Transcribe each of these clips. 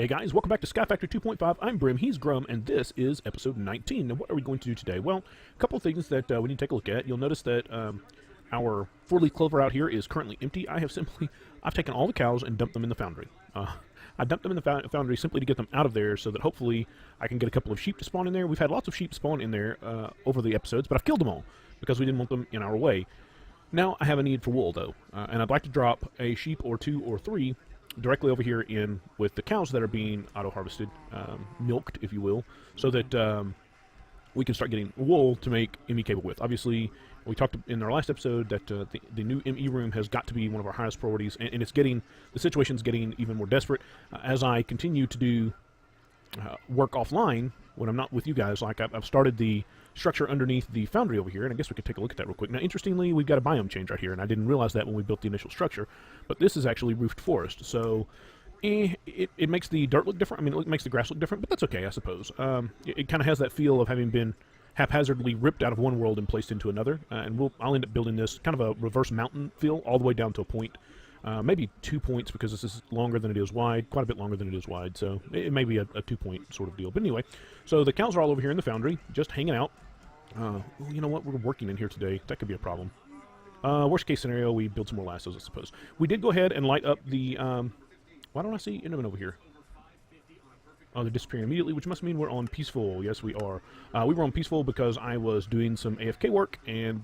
Hey guys, welcome back to Sky Factory 2.5. I'm Brim, he's Grum, and this is episode 19. Now what are we going to do today? Well, a couple of things that we need to take a look at. You'll notice that our 4-leaf clover out here is currently empty. I've taken all the cows and dumped them in the foundry. I dumped them in the foundry simply to get them out of there so that hopefully I can get a couple of sheep to spawn in there. We've had lots of sheep spawn in there over the episodes, but I've killed them all because we didn't want them in our way. Now I have a need for wool though, and I'd like to drop a sheep or 2 or 3 directly over here in with the cows that are being auto-harvested, milked, if you will, so that we can start getting wool to make ME cable with. Obviously, we talked in our last episode that the new ME room has got to be one of our highest priorities, and it's getting, the situation's getting even more desperate as I continue to do work offline when I'm not with you guys. Like I've started the structure underneath the foundry over here, and I guess we could take a look at that real quick. Now, interestingly, we've got a biome change right here, and I didn't realize that when we built the initial structure, but this is actually roofed forest, so it makes the dirt look different. I mean, it makes the grass look different, but that's okay, I suppose. It kind of has that feel of having been haphazardly ripped out of one world and placed into another, and I'll end up building this kind of a reverse mountain feel all the way down to a point. Maybe 2 points because this is longer than it is wide, quite a bit longer than it is wide, so it may be a 2-point sort of deal. But anyway, so the cows are all over here in the foundry, just hanging out. You know what, we're working in here today. That could be a problem. Worst case scenario, we build some more lassos, I suppose. We did go ahead and light up the, why don't I see Enderman over here? Oh, they're disappearing immediately, which must mean we're on peaceful. Yes, we are. We were on peaceful because I was doing some AFK work and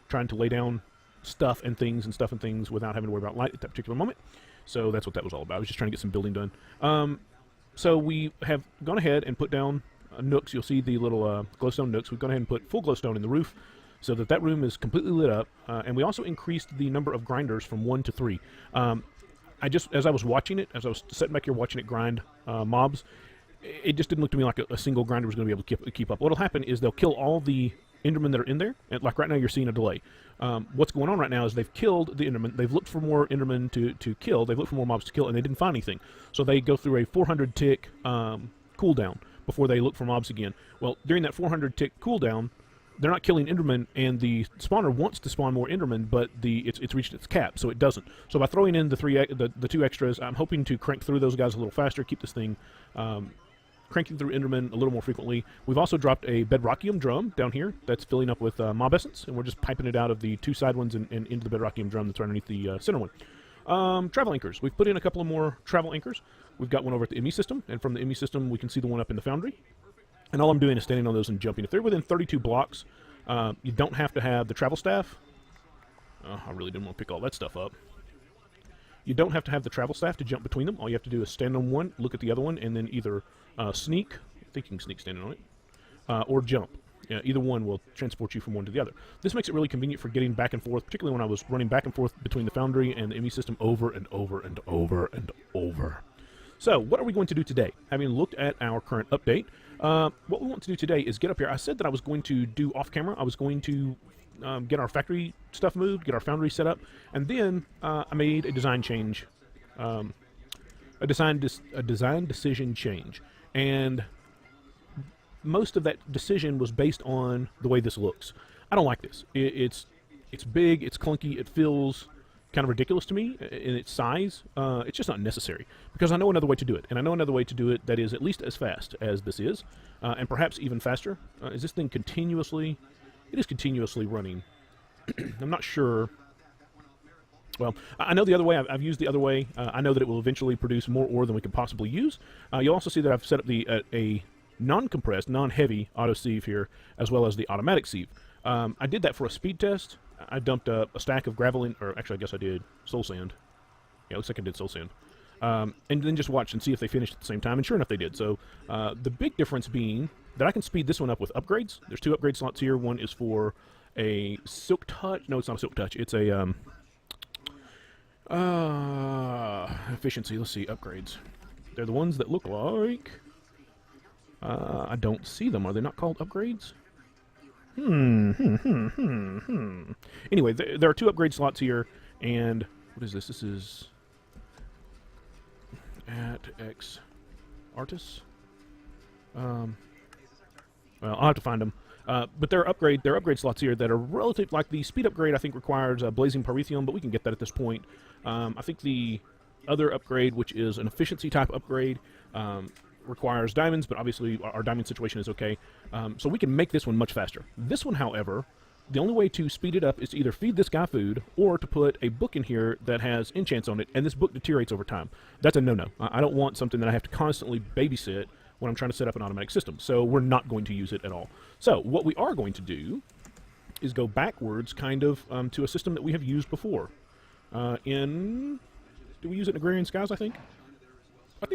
trying to lay down stuff and things without having to worry about light at that particular moment. So that's what that was all about. I was just trying to get some building done. So we have gone ahead and put down nooks. You'll see the little glowstone nooks. We've gone ahead and put full glowstone in the roof so that that room is completely lit up. And we also increased the number of grinders from 1 to 3. As I was watching it, as I was sitting back here watching it grind mobs, it just didn't look to me like a single grinder was going to be able to keep up. What'll happen is they'll kill all the Endermen that are in there, and like right now you're seeing a delay. What's going on right now is they've killed the Endermen, they've looked for more Endermen to kill, they've looked for more mobs to kill, and they didn't find anything. So they go through a 400 tick cooldown before they look for mobs again. Well, during that 400 tick cooldown, they're not killing Endermen, and the spawner wants to spawn more Endermen, but it's reached its cap, so it doesn't. So by throwing in the 2 extras, I'm hoping to crank through those guys a little faster, keep this thing cranking through Endermen a little more frequently. We've also dropped a bedrockium drum down here that's filling up with mob essence, and we're just piping it out of the 2 side ones and into the bedrockium drum that's right underneath the center one. Travel anchors. We've put in a couple of more travel anchors. We've got one over at the ME system, and from the ME system we can see the one up in the foundry. And all I'm doing is standing on those and jumping. If they're within 32 blocks, you don't have to have the travel staff. I really didn't want to pick all that stuff up. You don't have to have the travel staff to jump between them. All you have to do is stand on one, look at the other one, and then either sneak, I think you can sneak standing on it, or jump. Either one will transport you from one to the other. This makes it really convenient for getting back and forth, particularly when I was running back and forth between the foundry and the ME system over and over and over and over. So, what are we going to do today? Having looked at our current update, what we want to do today is get up here. I said that I was going to do off-camera. I was going to get our factory stuff moved, get our foundry set up, and then I made a design change, a design decision change, and most of that decision was based on the way this looks. I don't like this. It's big, it's clunky, it feels kind of ridiculous to me in its size. It's just not necessary because I know another way to do it, and I know another way to do it that is at least as fast as this is, and perhaps even faster. Is this thing continuously? It is continuously running. I'm not sure. Well, I know the other way. I've used the other way. I know that it will eventually produce more ore than we could possibly use. You'll also see that I've set up a non-compressed, non-heavy auto sieve here, as well as the automatic sieve. I did that for a speed test. I dumped a stack of gravel in, or actually I guess I did soul sand. Yeah, it looks like I did soul sand. And then just watch and see if they finished at the same time, and sure enough they did. So the big difference being that I can speed this one up with upgrades. There's 2 upgrade slots here. One is for a silk touch. No, it's not a silk touch. It's a efficiency. Let's see, upgrades. They're the ones that look like I don't see them. Are they not called upgrades? Anyway, there are 2 upgrade slots here, and what is this? This is at X Artis. Well, I'll have to find them. But there are upgrade slots here that are relative. Like the speed upgrade, I think requires blazing parithium, but we can get that at this point. I think the other upgrade, which is an efficiency type upgrade. Requires diamonds, but obviously our diamond situation is okay. So we can make this one much faster. This one, however, the only way to speed it up is to either feed this guy food or to put a book in here that has enchants on it, and this book deteriorates over time. That's a no-no. I don't want something that I have to constantly babysit when I'm trying to set up an automatic system, so we're not going to use it at all. So what we are going to do is go backwards kind of to a system that we have used before. Do we use it in Agrarian Skies, I think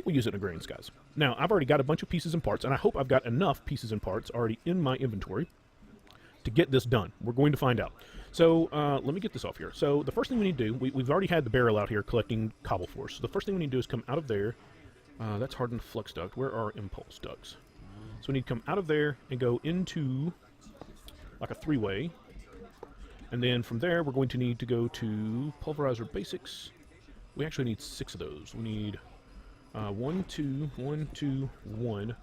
we use it in Agrarian Skies. Now, I've already got a bunch of pieces and parts, and I hope I've got enough pieces and parts already in my inventory to get this done. We're going to find out. So let me get this off here. So the first thing we need to do, we've already had the barrel out here collecting cobble for us. So the first thing we need to do is come out of there. That's hardened flux duct. Where are impulse ducts? So we need to come out of there and go into like a three-way. And then from there, we're going to need to go to pulverizer basics. We actually need 6 of those. We need 1, 2, 1, 2, 1.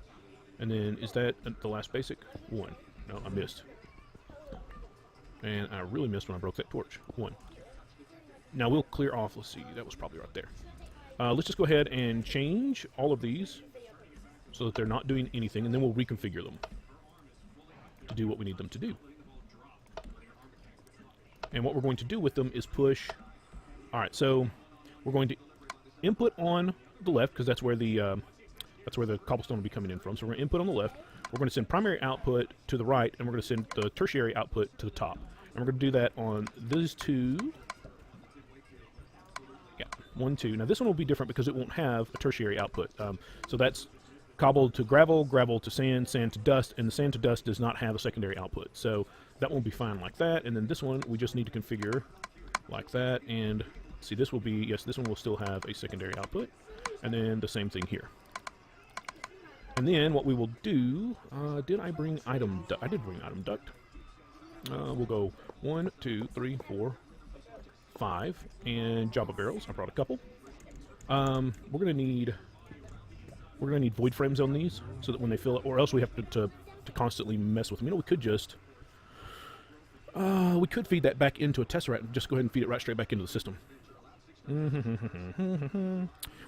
And then is that the last basic? 1. No, I missed. And I really missed when I broke that torch. 1. Now we'll clear off, let's see, that was probably right there. Let's just go ahead and change all of these so that they're not doing anything, and then we'll reconfigure them to do what we need them to do. And what we're going to do with them is push. Alright, so we're going to input on the left, because that's where the cobblestone will be coming in from. So we're going to input on the left. We're going to send primary output to the right, and we're going to send the tertiary output to the top. And we're going to do that on these 2. Yeah, 1, 2. Now this one will be different because it won't have a tertiary output. So that's cobble to gravel, gravel to sand, sand to dust, and the sand to dust does not have a secondary output. So that will be fine like that. And then this one we just need to configure like that. And see, this will be, yes, this one will still have a secondary output. And then the same thing here. And then what we will do, did I bring item duct? I did bring item duct. We'll go 1, 2, 3, 4, 5, and Java barrels. I brought a couple. We're gonna need void frames on these so that when they fill it, or else we have to constantly mess with them. You know, we could just we could feed that back into a tesseract and just go ahead and feed it right straight back into the system.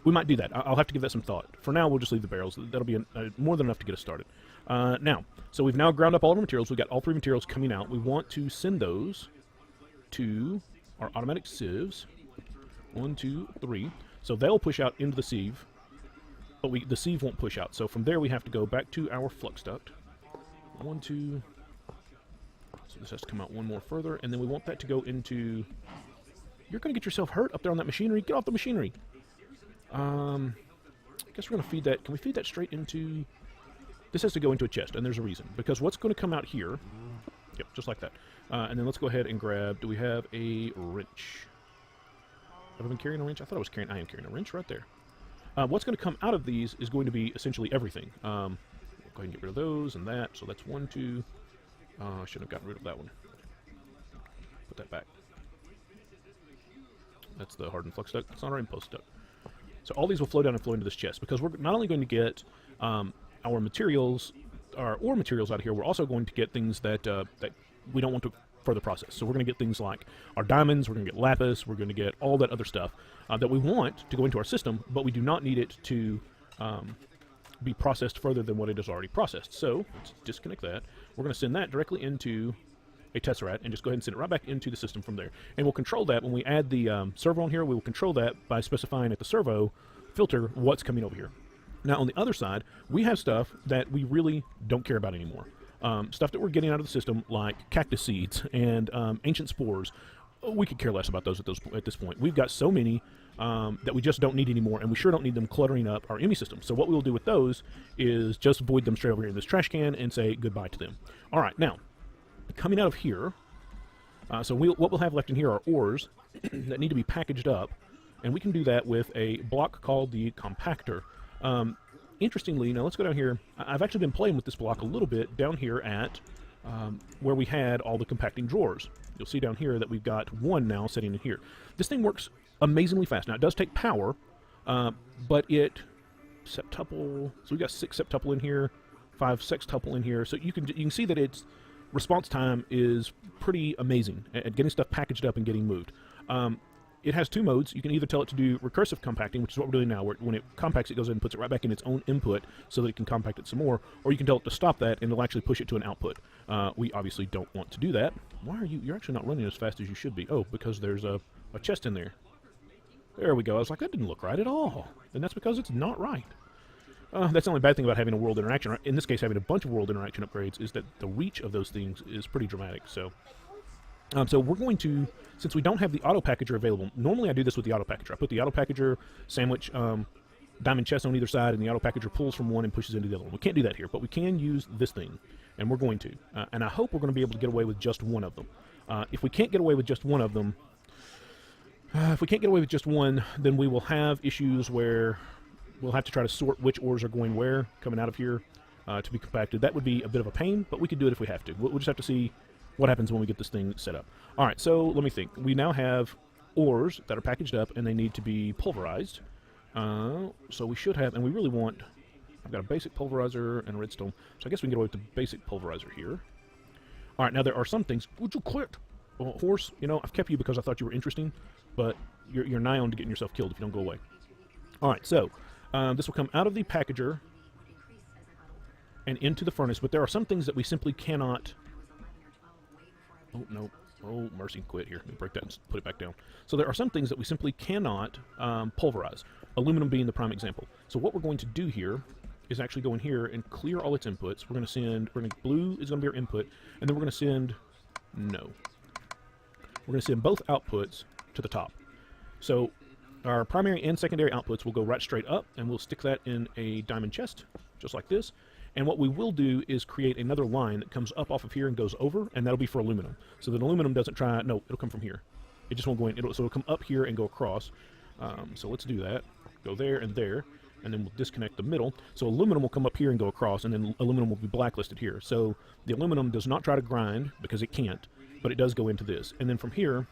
We might do that. I'll have to give that some thought. For now, we'll just leave the barrels. That'll be more than enough to get us started. Now, so we've now ground up all of our materials. We've got all 3 materials coming out. We want to send those to our automatic sieves. 1, 2, 3. So they'll push out into the sieve, but the sieve won't push out. So from there, we have to go back to our flux duct. 1, 2. So this has to come out one more further, and then we want that to go into... You're going to get yourself hurt up there on that machinery. Get off the machinery. I guess we're going to feed that. Can we feed that straight into... This has to go into a chest, and there's a reason. Because what's going to come out here... Yep, just like that. And then let's go ahead and grab... Do we have a wrench? Have I been carrying a wrench? I thought I was carrying... I am carrying a wrench right there. What's going to come out of these is going to be essentially everything. We'll go ahead and get rid of those and that. So that's 1, 2... I shouldn't have gotten rid of that one. Put that back. That's the hardened flux duct. It's not our impulse duct. So all these will flow down and flow into this chest, because we're not only going to get our materials, our ore materials out of here, we're also going to get things that that we don't want to further process. So we're going to get things like our diamonds, we're going to get lapis, we're going to get all that other stuff that we want to go into our system, but we do not need it to be processed further than what it is already processed. So let's disconnect that. We're going to send that directly into a tesseract and just go ahead and send it right back into the system from there. And we'll control that when we add the servo on here. We will control that by specifying at the servo filter what's coming over here. Now on the other side, we have stuff that we really don't care about anymore. Stuff that we're getting out of the system, like cactus seeds and ancient spores. We could care less about those at this point. We've got so many that we just don't need anymore, and we sure don't need them cluttering up our ME system. So what we'll do with those is just void them straight over here in this trash can and say goodbye to them. All right, now, coming out of here, so what we'll have left in here are ores that need to be packaged up, and we can do that with a block called the compactor. Interestingly, now let's go down here. I've actually been playing with this block a little bit down here at where we had all the compacting drawers. You'll see down here that we've got one now sitting in here. This thing works amazingly fast. Now, it does take power, but septuple, so we've got 6 septuple in here, 5 sextuple in here, so you can see that its response time is pretty amazing at getting stuff packaged up and getting moved. it has two modes. You can either tell it to do recursive compacting, which is what we're doing now, where when it compacts, it goes in and puts it right back in its own input so that it can compact it some more, or you can tell it to stop that, and it'll actually push it to an output. We obviously don't want to do that. Why are you're actually not running as fast as you should be? Oh, because there's a chest in there. There we go. I was like, that didn't look right at all. And that's because it's not right. That's the only bad thing about having a world interaction, in this case having a bunch of world interaction upgrades, is that the reach of those things is pretty dramatic. So we're going to, since we don't have the auto packager available, normally I do this with the auto packager. I put the auto packager sandwich diamond chest on either side, and the auto packager pulls from one and pushes into the other one. We can't do that here, but we can use this thing, and we're going to. And I hope we're going to be able to get away with just one of them. If we can't get away with just one of them, if we can't get away with just one, then we will have issues where we'll have to try to sort which ores are going where, coming out of here, to be compacted. That would be a bit of a pain, but we could do it if we have to. We'll just have to see what happens when we get this thing set up. All right, so let me think. We now have ores that are packaged up, and they need to be pulverized. So we should have, and we really want, I've got a basic pulverizer and a redstone, so I guess we can get away with the basic pulverizer here. All right, now there are some things. Would you quit? Well, horse, you know, I've kept you because I thought you were interesting, but you're nigh on to getting yourself killed if you don't go away. All right, so this will come out of the packager and into the furnace, but there are some things that we simply cannot. Oh, no. Oh, mercy, quit here. Let me break that and put it back down. So there are some things that we simply cannot pulverize, aluminum being the prime example. So what we're going to do here is actually go in here and clear all its inputs. We're going to send, blue is going to be our input, and then we're going to send, no. We're going to send both outputs to the top. So our primary and secondary outputs will go right straight up, and we'll stick that in a diamond chest, just like this. And what we will do is create another line that comes up off of here and goes over, and that'll be for aluminum. So that aluminum doesn't try, no, it'll come from here. It just won't go in, so it'll come up here and go across. So let's do that. Go there, and then we'll disconnect the middle. So aluminum will come up here and go across, and then aluminum will be blacklisted here. So the aluminum does not try to grind, because it can't, but it does go into this. And then from here,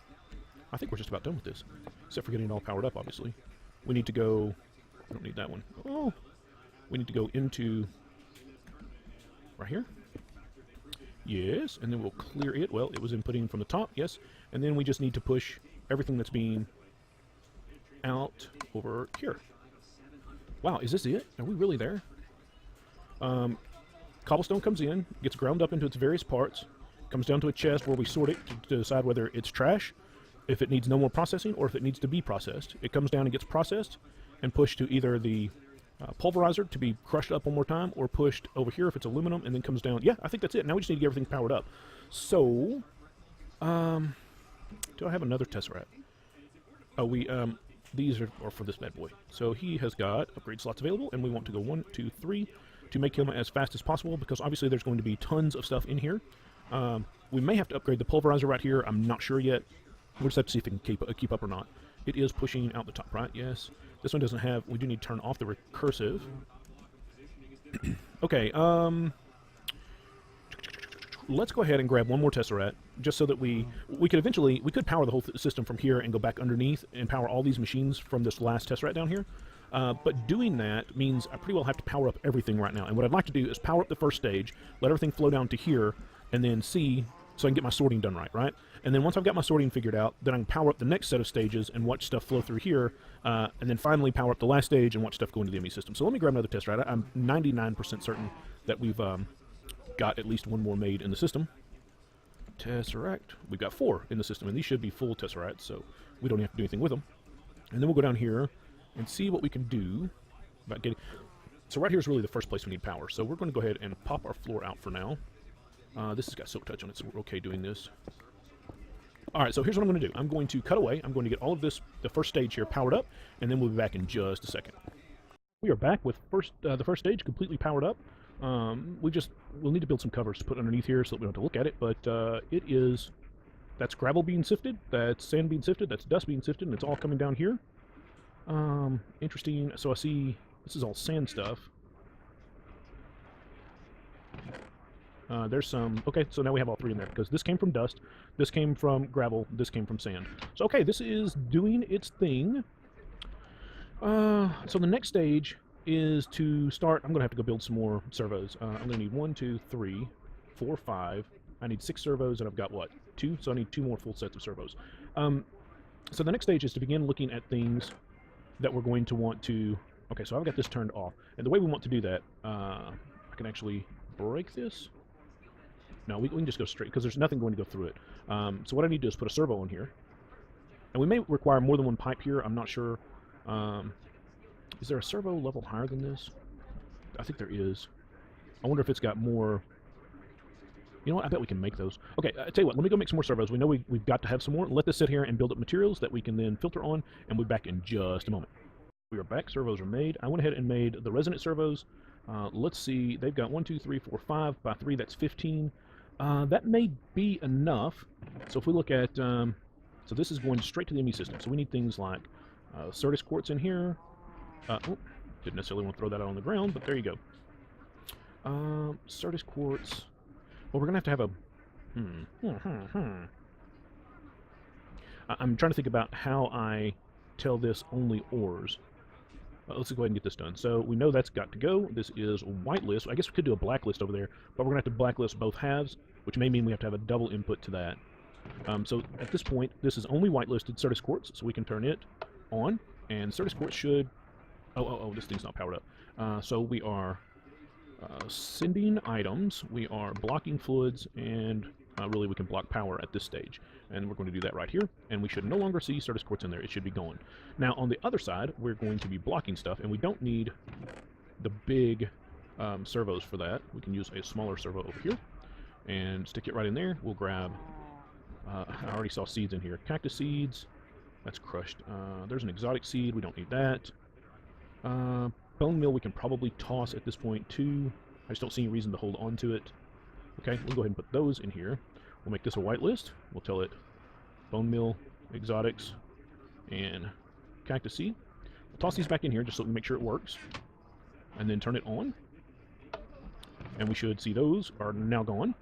I think we're just about done with this, except for getting it all powered up, obviously. We need to go, I don't need that one. Oh, we need to go into right here. Yes, and then we'll clear it. Well, it was inputting from the top, yes. And then we just need to push everything that's being out over here. Wow, is this it? Are we really there? Cobblestone comes in, gets ground up into its various parts, comes down to a chest where we sort it to decide whether it's trash, if it needs no more processing, or if it needs to be processed. It comes down and gets processed and pushed to either the pulverizer to be crushed up one more time, or pushed over here if it's aluminum, and then comes down. Yeah, I think that's it. Now we just need to get everything powered up. So, do I have another tesseract? Oh, these are for this bad boy. So he has got upgrade slots available, and we want to go 1, 2, 3 to make him as fast as possible, because obviously there's going to be tons of stuff in here. We may have to upgrade the pulverizer right here. I'm not sure yet. We'll just have to see if it can keep up or not. It is pushing out the top, right? Yes. This one doesn't have, we do need to turn off the recursive. Okay, let's go ahead and grab one more tesseract, just so that we could power the whole system from here and go back underneath and power all these machines from this last tesseract down here. But doing that means I pretty well have to power up everything right now. And what I'd like to do is power up the first stage, let everything flow down to here, and then see, so I can get my sorting done right? And then once I've got my sorting figured out, then I can power up the next set of stages and watch stuff flow through here, and then finally power up the last stage and watch stuff go into the ME system. So let me grab another tesseract. I'm 99% certain that we've got at least one more made in the system. Tesseract. We've got 4 in the system, and these should be full tesseracts, so we don't have to do anything with them. And then we'll go down here and see what we can do about getting... So right here is really the first place we need power. So we're going to go ahead and pop our floor out for now. This has got silk touch on it, so we're okay doing this. Alright, so here's what I'm going to do. I'm going to cut away. I'm going to get all of this, the first stage here, powered up, and then we'll be back in just a second. We are back with the first stage completely powered up. We'll need to build some covers to put underneath here so that we don't have to look at it, but that's gravel being sifted, that's sand being sifted, that's dust being sifted, and it's all coming down here. Interesting. So I see this is all sand stuff. There's some, okay, so now we have all 3 in there, because this came from dust, this came from gravel, this came from sand. So okay, this is doing its thing. So the next stage is to start, I'm going to have to go build some more servos. I'm going to need 1, 2, 3, 4, 5. I need 6 servos, and I've got, what, 2? So I need 2 more full sets of servos. So the next stage is to begin looking at things that we're going to want to... Okay, so I've got this turned off. And the way we want to do that, I can actually break this. No, we can just go straight, because there's nothing going to go through it. So what I need to do is put a servo in here. And we may require more than one pipe here. I'm not sure. Is there a servo level higher than this? I think there is. I wonder if it's got more... You know what? I bet we can make those. Okay, I tell you what. Let me go make some more servos. We know we've got to have some more. Let this sit here and build up materials that we can then filter on, and we'll be back in just a moment. We are back. Servos are made. I went ahead and made the resonant servos. Let's see. They've got 1, 2, 3, 4, 5 by 3. That's 15. That may be enough. So if we look at... so this is going straight to the ME system. So we need things like Certus quartz in here. Didn't necessarily want to throw that out on the ground, but there you go. Certus quartz... Well, we're going to have a... I'm trying to think about how I tell this only ores. Let's go ahead and get this done. So we know that's got to go. This is whitelist. I guess we could do a blacklist over there, but we're going to have to blacklist both halves, which may mean we have to have a double input to that. So at this point, this is only whitelisted Certus quartz, so we can turn it on, and Certus quartz should... Oh, this thing's not powered up. So we are... sending items, we are blocking fluids, and really we can block power at this stage. And we're going to do that right here, and we should no longer see Certus quartz in there. It should be gone. Now on the other side, we're going to be blocking stuff, and we don't need the big servos for that. We can use a smaller servo over here, and stick it right in there. We'll grab, I already saw seeds in here. Cactus seeds, that's crushed. There's an exotic seed, we don't need that. Bone meal we can probably toss at this point too. I just don't see any reason to hold on to it. Okay, we'll go ahead and put those in here. We'll make this a white list. We'll tell it bone meal, exotics, and cactus seed. We'll toss these back in here just so we can make sure it works. And then turn it on. And we should see those are now gone.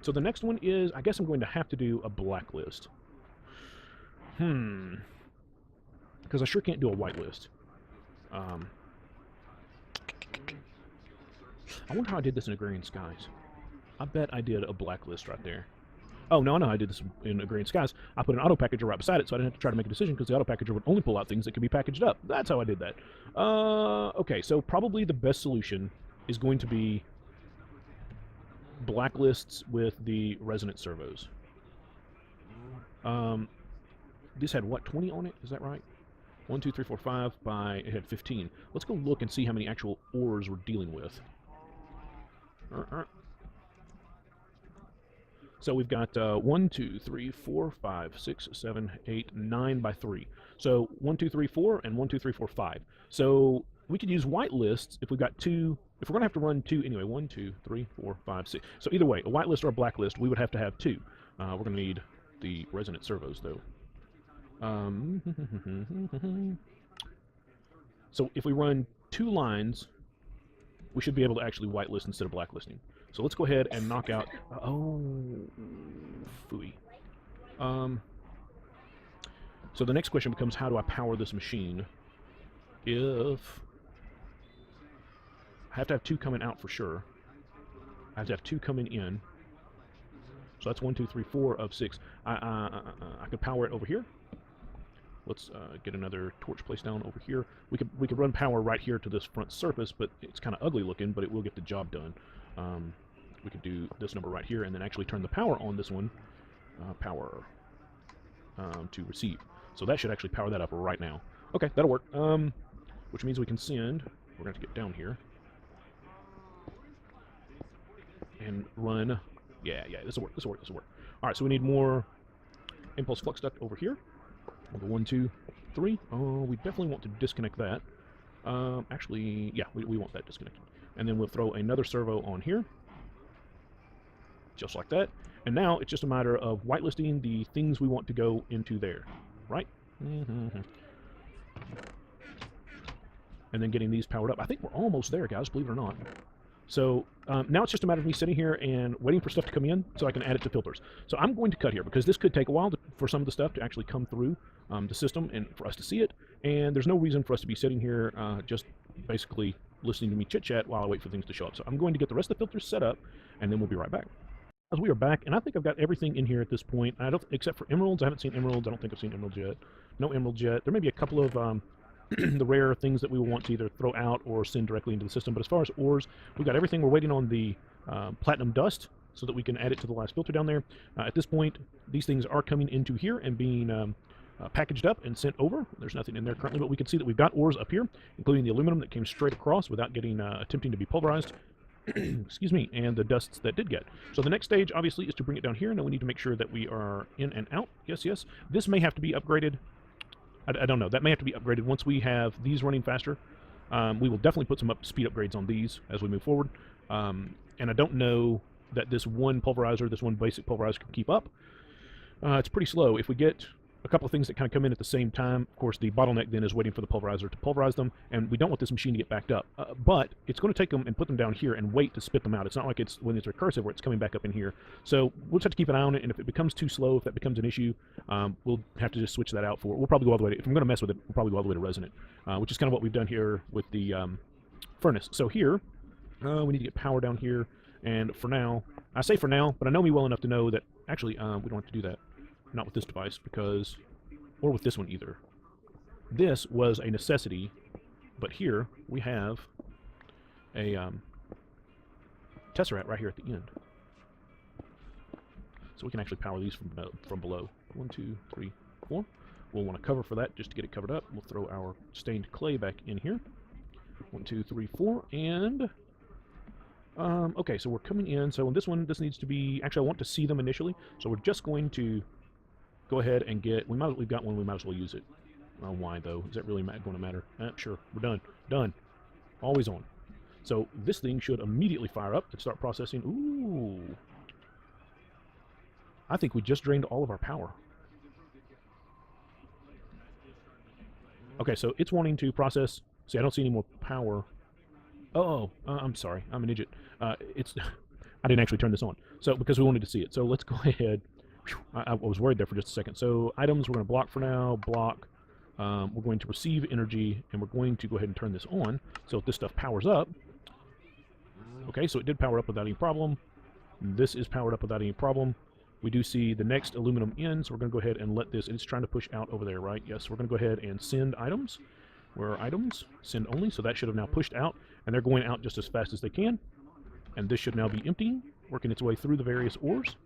So the next one is, I guess I'm going to have to do a blacklist. Because I sure can't do a whitelist. I wonder how I did this in Agrarian Skies. I bet I did a blacklist right there. Oh, no, I did this in Agrarian Skies. I put an auto packager right beside it, so I didn't have to try to make a decision because the auto packager would only pull out things that could be packaged up. That's how I did that. Okay, so probably the best solution is going to be blacklists with the resonant servos. This had, what, 20 on it? Is that right? 1, 2, 3, 4, 5 by... It had 15. Let's go look and see how many actual ores we're dealing with. So we've got 1, 2, 3, 4, 5, 6, 7, 8, 9 by 3. So 1, 2, 3, 4, and 1, 2, 3, 4, 5. So we could use white lists if we've got two... If we're going to have to run two... Anyway, 1, 2, 3, 4, 5, 6. So either way, a white list or a black list, we would have to have two. We're going to need the resonant servos, though. So if we run 2 lines, we should be able to actually whitelist instead of blacklisting. So let's go ahead and knock out... Oh, phooey. So the next question becomes, how do I power this machine? If... I have to have 2 coming out for sure. I have to have 2 coming in. So that's 1, 2, 3, 4 of 6. I could power it over here. Let's get another torch placed down over here. We could run power right here to this front surface, but it's kind of ugly looking, but it will get the job done. We could do this number right here and then actually turn the power on this one. Power to receive. So that should actually power that up right now. Okay, that'll work. Which means we can send... We're going to have to get down here. And run... Yeah, this will work. All right, so we need more impulse flux duct over here. We'll go 1, 2, 3. Oh, we definitely want to disconnect that. Actually, yeah, we want that disconnected. And then we'll throw another servo on here. Just like that. And now it's just a matter of whitelisting the things we want to go into there. Right? And then getting these powered up. I think we're almost there, guys, believe it or not. So now it's just a matter of me sitting here and waiting for stuff to come in so I can add it to filters. So I'm going to cut here because this could take a while for some of the stuff to actually come through the system and for us to see it. And there's no reason for us to be sitting here just basically listening to me chit-chat while I wait for things to show up. So I'm going to get the rest of the filters set up, and then we'll be right back. As we are back, and I think I've got everything in here at this point. I don't, except for emeralds. I haven't seen emeralds. I don't think I've seen emeralds yet. No emeralds yet. There may be a couple of the rare things that we will want to either throw out or send directly into the system. But as far as ores, we've got everything. We're waiting on the platinum dust so that we can add it to the last filter down there. At this point, these things are coming into here and being packaged up and sent over. There's nothing in there currently, but we can see that we've got ores up here, including the aluminum that came straight across without getting attempting to be pulverized. Excuse me, and the dusts that did get. So the next stage, obviously, is to bring it down here. Now we need to make sure that we are in and out. Yes, yes. This may have to be upgraded. I don't know. That may have to be upgraded once we have these running faster. We will definitely put some speed upgrades on these as we move forward. And I don't know that this one pulverizer, this one basic pulverizer, can keep up. It's pretty slow. If we get a couple of things that kind of come in at the same time, of course, the bottleneck then is waiting for the pulverizer to pulverize them, and we don't want this machine to get backed up. But it's going to take them and put them down here and wait to spit them out. It's not like it's when it's recursive where it's coming back up in here. So we'll just have to keep an eye on it, and if it becomes too slow, if that becomes an issue, we'll have to just switch that out for it. We'll probably go all the way to, if I'm going to mess with it, we'll probably go all the way to resin it, which is kind of what we've done here with the furnace. So here, we need to get power down here, and for now, I say for now, but I know me well enough to know that actually we don't have to do that. Not with this device, because, or with this one either. This was a necessity, but here we have a tesseract right here at the end. So we can actually power these from below. 1, 2, 3, 4. We'll want to cover for that just to get it covered up. We'll throw our stained clay back in here. 1, 2, 3, 4, and okay, so we're coming in. So in this one, this needs to be, actually I want to see them initially, so we're just going to go ahead and get, we've got one, we might as well use it. Why though? Is that really going to matter? Sure, we're done. Done. Always on. So this thing should immediately fire up to start processing. Ooh. I think we just drained all of our power. Okay, so it's wanting to process. See, I don't see any more power. I'm sorry. I'm an idiot. I didn't actually turn this on. So, because we wanted to see it. So let's go ahead. I was worried there for just a second. So items we're going to block for now. Block. We're going to receive energy, and we're going to go ahead and turn this on. So if this stuff powers up. Okay, so it did power up without any problem. This is powered up without any problem. We do see the next aluminum in, so we're going to go ahead and let this, it's trying to push out over there, right? Yes, we're going to go ahead and send items. Where are items? Send only, so that should have now pushed out, and they're going out just as fast as they can. And this should now be emptying, working its way through the various ores.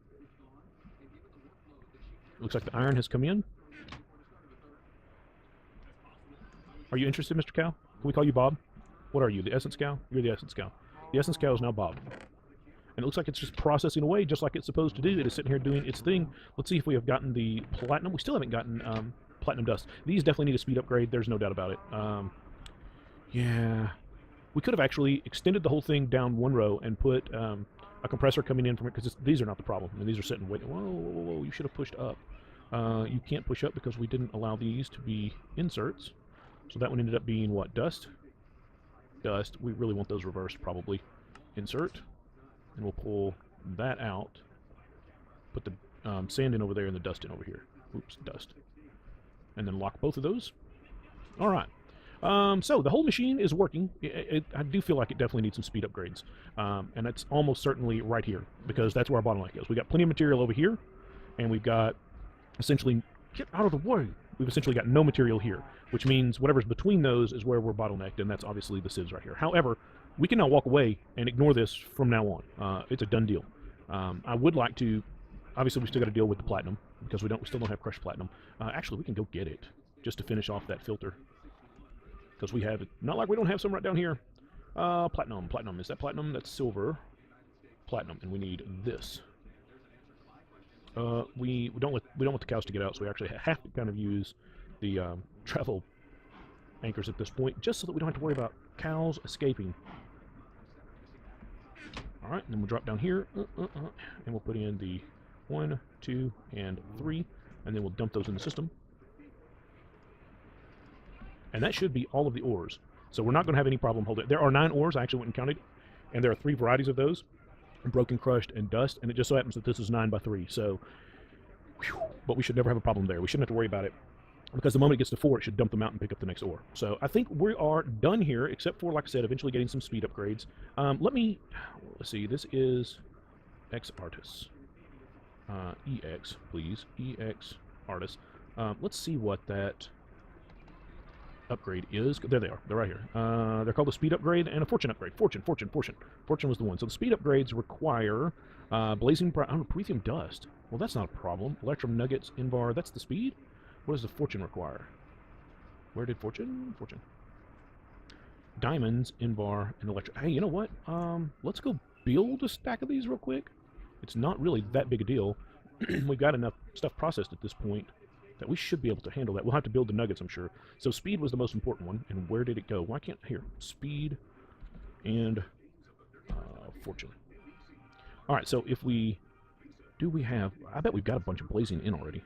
Looks like the iron has come in. Are you interested, Mr. Cow? Can we call you Bob? What are you, the Essence Cow? You're the Essence Cow. The Essence Cow is now Bob. And it looks like it's just processing away just like it's supposed to do. It is sitting here doing its thing. Let's see if we have gotten the platinum. We still haven't gotten platinum dust. These definitely need a speed upgrade. There's no doubt about it. Yeah. We could have actually extended the whole thing down one row and put a compressor coming in from it, because these are not the problem. I mean, these are sitting waiting. Whoa, whoa, whoa, you should have pushed up. You can't push up because we didn't allow these to be inserts. So that one ended up being what? Dust? Dust. We really want those reversed, probably. Insert. And we'll pull that out. Put the sand in over there and the dust in over here. Oops, dust. And then lock both of those. All right. So the whole machine is working. I do feel like it definitely needs some speed upgrades. And that's almost certainly right here, because that's where our bottleneck is. We got plenty of material over here, and we've got essentially, get out of the way. We've essentially got no material here, which means whatever's between those is where we're bottlenecked, and that's obviously the sieves right here. However, we can now walk away and ignore this from now on. It's a done deal. I would like to, obviously we still got to deal with the platinum, because we still don't have crushed platinum. Actually, we can go get it, just to finish off that filter. Because we have it, not like we don't have some right down here. Platinum, is that platinum? That's silver. Platinum, and we need this. We don't want the cows to get out, so we actually have to kind of use the travel anchors at this point, just so that we don't have to worry about cows escaping. All right, and then we'll drop down here, and we'll put in the 1, 2, and 3, and then we'll dump those in the system. And that should be all of the ores. So we're not going to have any problem holding it. There are 9 ores, I actually went and counted, and there are 3 varieties of those. Broken, crushed, and dust, and it just so happens that this is 9 by 3, so whew, but we should never have a problem there. We shouldn't have to worry about it, because the moment it gets to 4, it should dump them out and pick up the next ore. So I think we are done here, except for, like I said, eventually getting some speed upgrades. Let's see, this is X Artis. EX, please. EX artist. Let's see what that upgrade is. There they are. They're right here. They're called a speed upgrade and a fortune upgrade. Fortune. Fortune was the one. So the speed upgrades require blazing, Promethium dust. Well, that's not a problem. Electrum nuggets, Invar. That's the speed. What does the fortune require? Where did fortune? Fortune. Diamonds, Invar, and electrum. Hey, you know what? Let's go build a stack of these real quick. It's not really that big a deal. We've got enough stuff processed at this point that we should be able to handle that. We'll have to build the nuggets, I'm sure. So speed was the most important one. And where did it go? Why can't... Here. Speed and fortune. All right, so if we... Do we have... I bet we've got a bunch of blazing in already.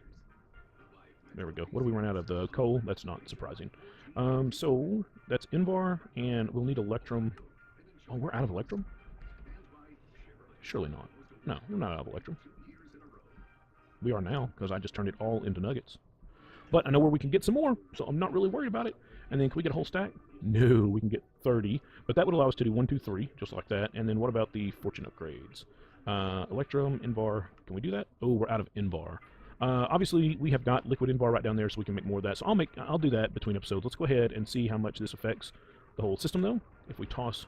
There we go. What do we run out of? The coal? That's not surprising. So that's Invar, and we'll need Electrum. Oh, we're out of Electrum? Surely not. No, we're not out of Electrum. We are now, because I just turned it all into nuggets. But I know where we can get some more, so I'm not really worried about it. And then can we get a whole stack? No, we can get 30. But that would allow us to do 1, 2, 3, just like that. And then what about the fortune upgrades? Electrum, Invar. Can we do that? Oh, we're out of Invar. Obviously, we have got liquid Invar right down there, so we can make more of that. So I'll do that between episodes. Let's go ahead and see how much this affects the whole system, though. If we toss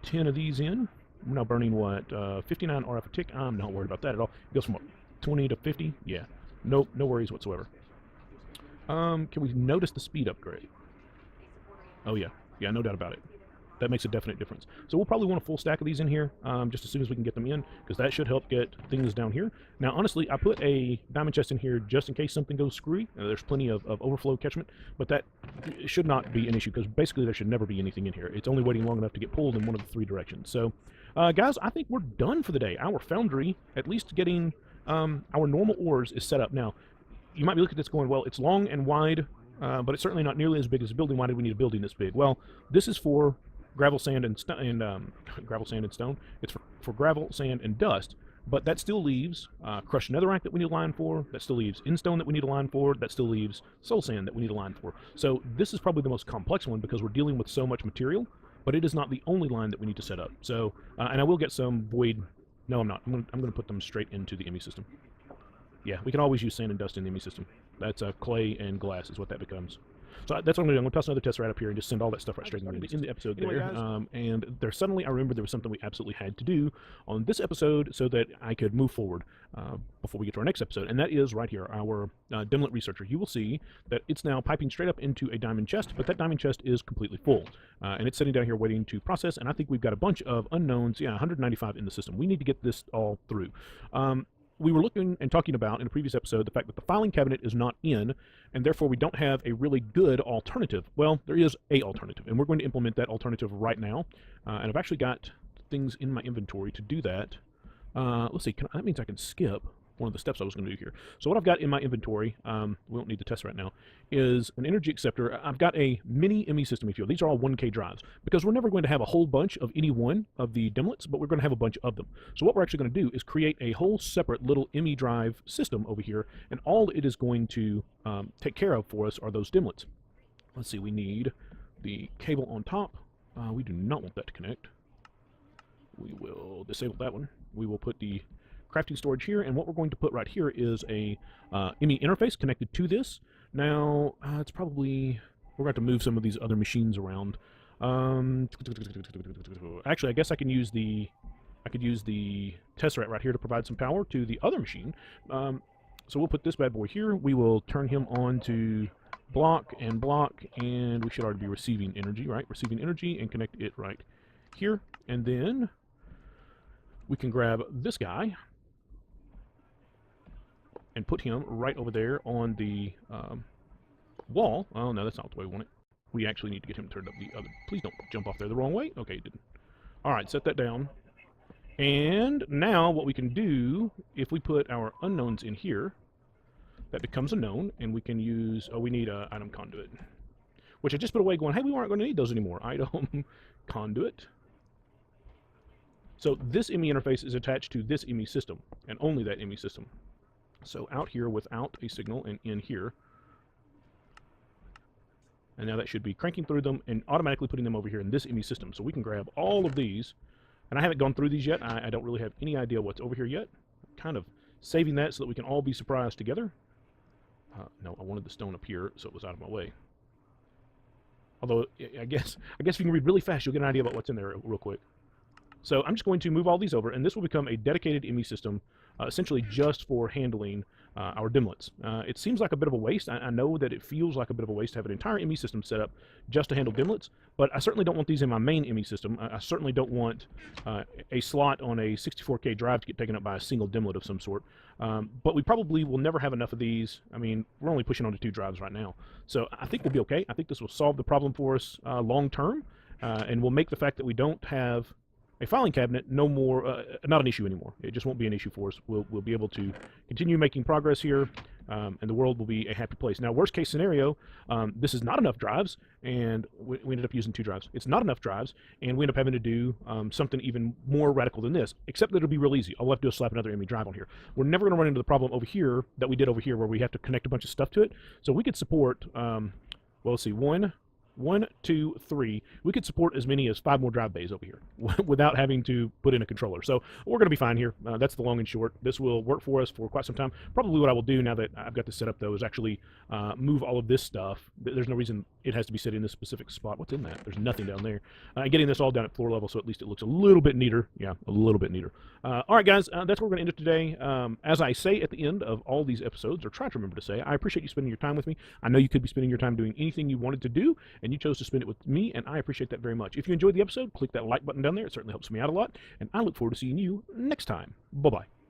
10 of these in, we're now burning, what, 59 RF a tick? I'm not worried about that at all. It goes from, what, 20 to 50? Yeah. No worries whatsoever. Can we notice the speed upgrade? Oh, yeah. Yeah, no doubt about it. That makes a definite difference. So we'll probably want a full stack of these in here, just as soon as we can get them in, because that should help get things down here. Now, honestly, I put a diamond chest in here just in case something goes screwy. There's plenty of overflow catchment, but that should not be an issue, because basically there should never be anything in here. It's only waiting long enough to get pulled in one of the 3 directions. So, guys, I think we're done for the day. Our foundry, at least getting our normal ores, is set up. Now, you might be looking at this going, well, it's long and wide, but it's certainly not nearly as big as a building. Why did we need a building this big? Well, this is for gravel, sand, and gravel, sand, and stone. It's for gravel, sand, and dust. But that still leaves crushed netherite that we need a line for. That still leaves instone that we need a line for. That still leaves soul sand that we need a line for. So this is probably the most complex one because we're dealing with so much material. But it is not the only line that we need to set up. So, and I will get some void. No, I'm not. I'm going to put them straight into the ME system. Yeah, we can always use sand and dust in the ME system. That's clay and glass is what that becomes. So that's what I'm going to do. I'm going to toss another test right up here and just send all that stuff right straight in the episode there. And there suddenly I remembered there was something we absolutely had to do on this episode so that I could move forward before we get to our next episode. And that is right here, our Dimlet Researcher. You will see that it's now piping straight up into a diamond chest, but that diamond chest is completely full. And it's sitting down here waiting to process, and I think we've got a bunch of unknowns, 195 in the system. We need to get this all through. We were looking and talking about in a previous episode the fact that the filing cabinet is not in, and therefore we don't have a really good alternative. Well, there is a alternative, and we're going to implement that alternative right now. And I've actually got things in my inventory to do that. Let's see, that means I can skip one of the steps I was going to do here. So what I've got in my inventory, we don't need the test right now, is an energy acceptor. I've got a mini ME system, if you will. These are all 1K drives, because we're never going to have a whole bunch of any one of the dimlets, but we're going to have a bunch of them. So what we're actually going to do is create a whole separate little ME drive system over here, and all it is going to take care of for us are those dimlets. Let's see, we need the cable on top. We do not want that to connect. We will disable that one. We will put the crafting storage here, and what we're going to put right here is a ME interface connected to this. Now, it's probably, we're going to have to move some of these other machines around. Actually, I guess I could use the tesseract right here to provide some power to the other machine. So we'll put this bad boy here. We will turn him on to block, and we should already be receiving energy, right? Receiving energy, and connect it right here. And then we can grab this guy and put him right over there on the wall. Oh, no, that's not the way we want it. We actually need to get him turned up the other. Please don't jump off there the wrong way. Okay, it didn't. All right, set that down. And now what we can do, if we put our unknowns in here, that becomes a known, and we can use, we need an item conduit, which I just put away going, hey, we aren't going to need those anymore. Item conduit. So this ME interface is attached to this ME system, and only that ME system. So out here without a signal, and in here. And now that should be cranking through them and automatically putting them over here in this ME system. So we can grab all of these. And I haven't gone through these yet. I don't really have any idea what's over here yet. Kind of saving that so that we can all be surprised together. No, I wanted the stone up here, so it was out of my way. Although, I guess if you can read really fast, you'll get an idea about what's in there real quick. So I'm just going to move all these over, and this will become a dedicated ME system, essentially just for handling our dimlets. It seems like a bit of a waste. I know that it feels like a bit of a waste to have an entire ME system set up just to handle dimlets, but I certainly don't want these in my main ME system. I certainly don't want a slot on a 64K drive to get taken up by a single dimlet of some sort. But we probably will never have enough of these. I mean, we're only pushing on to 2 drives right now. So I think we'll be okay. I think this will solve the problem for us long term, and will make the fact that we don't have a filing cabinet not an issue anymore. It just won't be an issue for us. We'll be able to continue making progress here, and the world will be a happy place. Now, worst case scenario, this is not enough drives, and we ended up using 2 drives. It's not enough drives, and we end up having to do something even more radical than this, except that it'll be real easy. All we'll have to do is slap another ME drive on here. We're never going to run into the problem over here that we did over here, where we have to connect a bunch of stuff to it. So we could support, well, let's see, 1, 2, 3. We could support as many as 5 more drive bays over here without having to put in a controller. So we're going to be fine here. That's the long and short. This will work for us for quite some time. Probably what I will do now that I've got this set up, though, is actually move all of this stuff. There's no reason it has to be set in this specific spot. What's in that? There's nothing down there. And getting this all down at floor level, so at least it looks a little bit neater. Yeah, a little bit neater. All right, guys, that's where we're going to end it today. As I say at the end of all these episodes, or try to remember to say, I appreciate you spending your time with me. I know you could be spending your time doing anything you wanted to do, and you chose to spend it with me, and I appreciate that very much. If you enjoyed the episode, click that like button down there. It certainly helps me out a lot, and I look forward to seeing you next time. Bye-bye.